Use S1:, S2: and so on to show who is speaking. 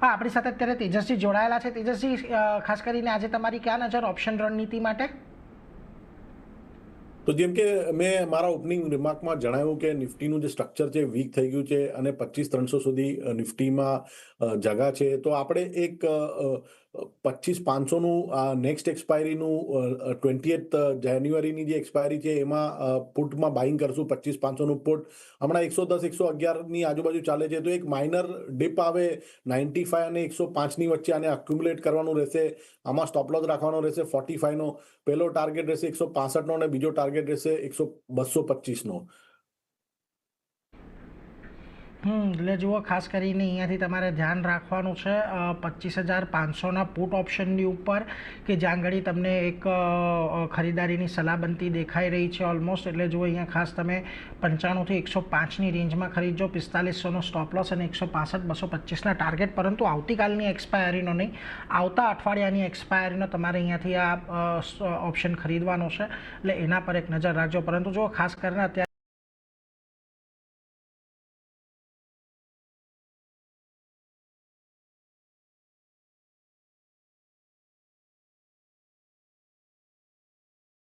S1: હા, આપણી સાથે અત્યારે તેજસ્વી જોડાયેલા છે. તેજસ્વી, ખાસ કરીને આજે તમારી ક્યાં નજર ઓપ્શન રણનીતિ માટે?
S2: તો જેમ કે મેં મારા ઓપનિંગ રિમાર્કમાં જણાવ્યું કે નિફ્ટીનું જે સ્ટ્રક્ચર છે વીક થઈ ગયું છે અને 25,300 સુધી નિફ્ટીમાં જગા છે. તો આપણે એક 25,500નું નેક્સ્ટ એક્સપાયરીનું 20th જાન્યુઆરીની જે એક્સપાયરી છે એમાં પુટમાં બાઇંગ કરશું. 25,500નું પુટ હમણાં 110-111ની આજુબાજુ ચાલે છે. તો એક માઇનર ડિપ આવે 95 અને 105ની વચ્ચે આને અક્યુમ્યુલેટ કરવાનું રહેશે. આમાં સ્ટોપલોસ રાખવાનો રહેશે 45નો. પહેલો ટાર્ગેટ રહેશે 165નો અને બીજો ટાર્ગેટ રહેશે 225નો.
S1: એટલે જુઓ, ખાસ કરીને અહીંયાથી તમારે ધ્યાન રાખવાનું છે 25,500ના પુટ ઓપ્શનની ઉપર, કે જ્યાં આગળ તમને એક ખરીદારીની સલાહ બનતી દેખાઈ રહી છે ઓલમોસ્ટ. એટલે જુઓ, અહીંયા ખાસ તમે 95થી 105ની રેન્જમાં ખરીદજો. 4500નો સ્ટોપ લોસ અને 165-225ના ટાર્ગેટ. પરંતુ આવતીકાલની એક્સપાયરીનો નહીં, આવતા અઠવાડિયાની એક્સપાયરીનો તમારે અહીંયાથી આ ઓપ્શન ખરીદવાનો છે. એટલે એના પર એક નજર રાખજો. પરંતુ જો ખાસ કરીને અત્યારે